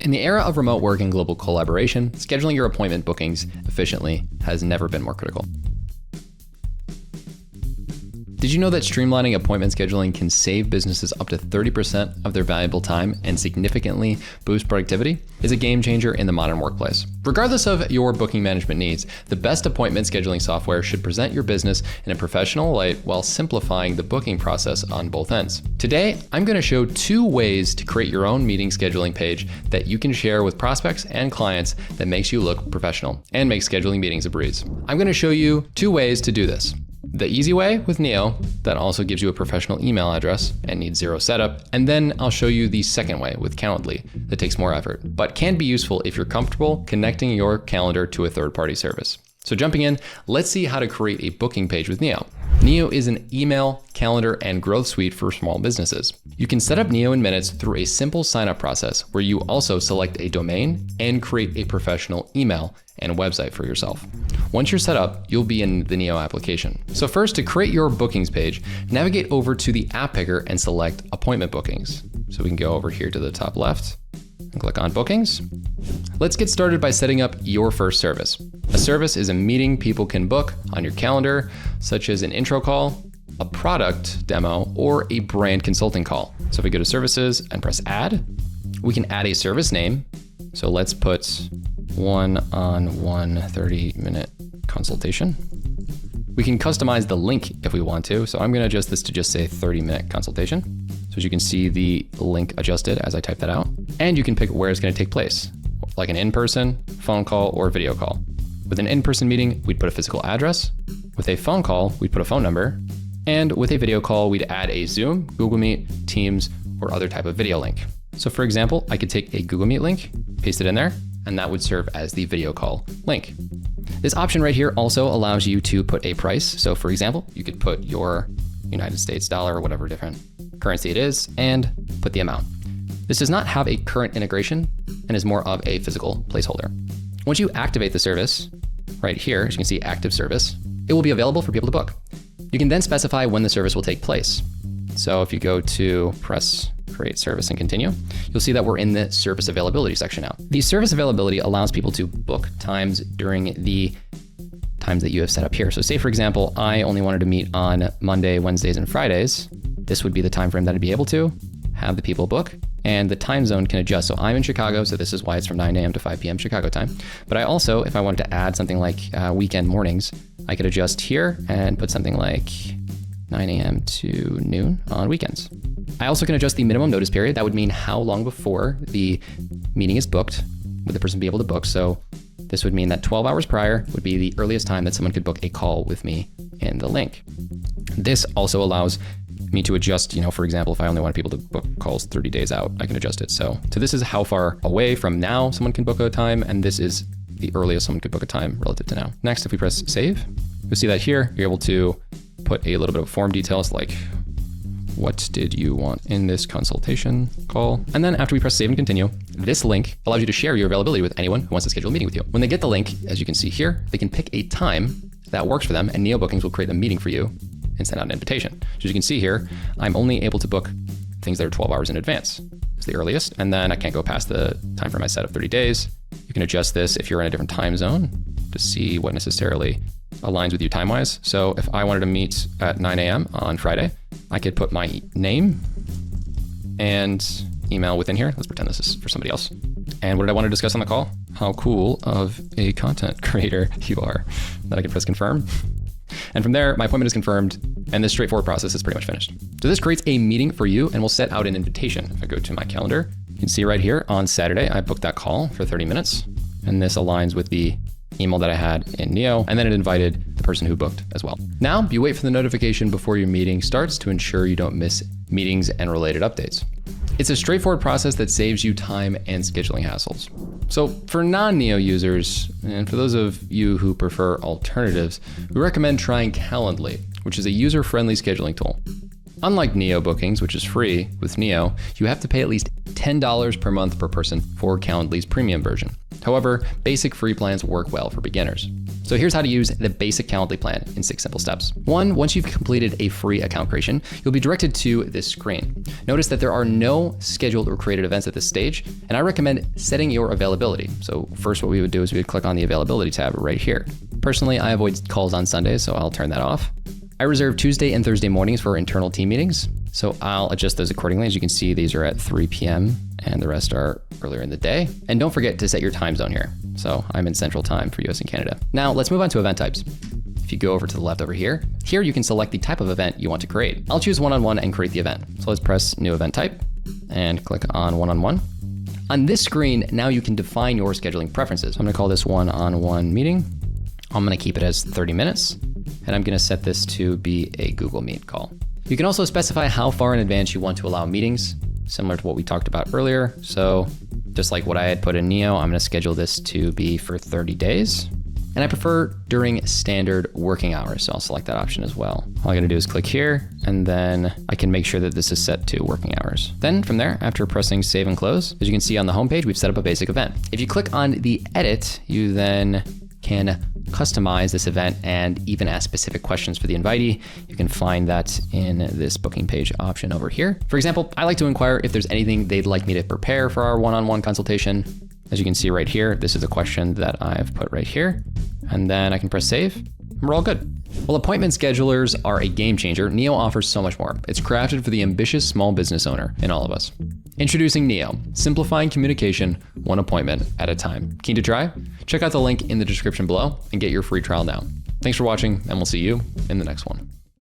In the era of remote work and global collaboration, scheduling your appointment bookings efficiently has never been more critical. Did you know that streamlining appointment scheduling can save businesses up to 30% of their valuable time and significantly boost productivity? It's a game changer in the modern workplace. Regardless of your booking management needs, the best appointment scheduling software should present your business in a professional light while simplifying the booking process on both ends. Today, I'm going to show 2 ways to create your own meeting scheduling page that you can share with prospects and clients that makes you look professional and makes scheduling meetings a breeze. I'm going to show you 2 ways to do this. The easy way with Neo, that also gives you a professional email address and needs 0 setup. And then I'll show you the second way with Calendly that takes more effort, but can be useful if you're comfortable connecting your calendar to a third-party service. So jumping in, let's see how to create a booking page with Neo. Neo is an email, calendar, and growth suite for small businesses. You can set up Neo in minutes through a simple sign-up process where you also select a domain and create a professional email and a website for yourself. Once you're set up, you'll be in the Neo application. So first, to create your bookings page, navigate over to the app picker and select appointment bookings. So we can go over here to the top left and click on bookings. Let's get started by setting up your first service. A service is a meeting people can book on your calendar, such as an intro call, a product demo, or a brand consulting call. So if we go to services and press add, we can add a service name. So let's put 1-on-1 30-minute consultation. We can customize the link if we want to. So I'm going to adjust this to just say 30-minute consultation. So as you can see, the link adjusted as I type that out. And you can pick where it's going to take place, like an in-person, phone call, or video call. With an in-person meeting, we'd put a physical address. With a phone call, we'd put a phone number. And with a video call, we'd add a Zoom, Google Meet, Teams, or other type of video link. So for example, I could take a Google Meet link, paste it in there, and that would serve as the video call link. This option right here also allows you to put a price. So for example, you could put your United States dollar or whatever different currency it is and put the amount. This does not have a current integration and is more of a physical placeholder. Once you activate the service right here, as you can see, active service, it will be available for people to book. You can then specify when the service will take place. So if you go to press create service and continue, you'll see that we're in the service availability section now. The service availability allows people to book times during the times that you have set up here. So say, for example, I only wanted to meet on Monday, Wednesdays, and Fridays. This would be the time frame that I'd be able to have the people book, and the time zone can adjust. So I'm in Chicago, so this is why it's from 9 a.m. to 5 p.m. Chicago time. But I also, if I wanted to add something like weekend mornings, I could adjust here and put something like 9 a.m. to noon on weekends. I also can adjust the minimum notice period. That would mean how long before the meeting is booked would the person be able to book. So this would mean that 12 hours prior would be the earliest time that someone could book a call with me in the link. This also allows me to adjust, for example, if I only want people to book calls 30 days out, I can adjust it. So this is how far away from now someone can book a time, and this is the earliest someone could book a time relative to now. Next, if we press save, you'll see that here, you're able to put a little bit of form details like what did you want in this consultation call? And then after we press save and continue, this link allows you to share your availability with anyone who wants to schedule a meeting with you. When they get the link, as you can see here, they can pick a time that works for them, and Neo Bookings will create the meeting for you and send out an invitation. So as you can see here, I'm only able to book things that are 12 hours in advance. It's the earliest, and then I can't go past the time frame I set of 30 days. You can adjust this if you're in a different time zone to see what necessarily aligns with you time-wise. So if I wanted to meet at 9 a.m. on Friday, I could put my name and email within here. Let's pretend this is for somebody else. And what did I want to discuss on the call? How cool of a content creator you are. Then I can press confirm. And from there, my appointment is confirmed, and this straightforward process is pretty much finished. So this creates a meeting for you, and we'll set out an invitation. If I go to my calendar, you can see right here on Saturday, I booked that call for 30 minutes, and this aligns with the email that I had in Neo, and then it invited the person who booked as well. Now, you wait for the notification before your meeting starts to ensure you don't miss meetings and related updates. It's a straightforward process that saves you time and scheduling hassles. So for non-Neo users, and for those of you who prefer alternatives, we recommend trying Calendly, which is a user-friendly scheduling tool. Unlike Neo Bookings, which is free, with Neo, you have to pay at least $10 per month per person for Calendly's premium version. However, basic free plans work well for beginners. So here's how to use the basic Calendly plan in 6 simple steps. 1, once you've completed a free account creation, you'll be directed to this screen. Notice that there are no scheduled or created events at this stage, and I recommend setting your availability. So first what we would do is we would click on the availability tab right here. Personally, I avoid calls on Sundays, so I'll turn that off. I reserve Tuesday and Thursday mornings for internal team meetings, so I'll adjust those accordingly. As you can see, these are at 3 p.m. and the rest are earlier in the day. And don't forget to set your time zone here. So I'm in Central Time for US and Canada. Now let's move on to event types. If you go over to the left over here you can select the type of event you want to create. I'll choose one-on-one and create the event. So let's press new event type and click on one-on-one. On this screen, now you can define your scheduling preferences. I'm gonna call this one-on-one meeting. I'm gonna keep it as 30 minutes, and I'm gonna set this to be a Google Meet call. You can also specify how far in advance you want to allow meetings, similar to what we talked about earlier. So just like what I had put in Neo, I'm gonna schedule this to be for 30 days. And I prefer during standard working hours, so I'll select that option as well. All I gotta do is click here, and then I can make sure that this is set to working hours. Then from there, after pressing save and close, as you can see on the homepage, we've set up a basic event. If you click on the edit, you then can customize this event and even ask specific questions for the invitee. You can find that in this booking page option over here. For example, I like to inquire if there's anything they'd like me to prepare for our one-on-one consultation. As you can see right here, this is a question that I've put right here. And then I can press save, and we're all good. While appointment schedulers are a game changer, Neo offers so much more. It's crafted for the ambitious small business owner in all of us. Introducing Neo, simplifying communication one appointment at a time. Keen to try? Check out the link in the description below and get your free trial now. Thanks for watching, and we'll see you in the next one.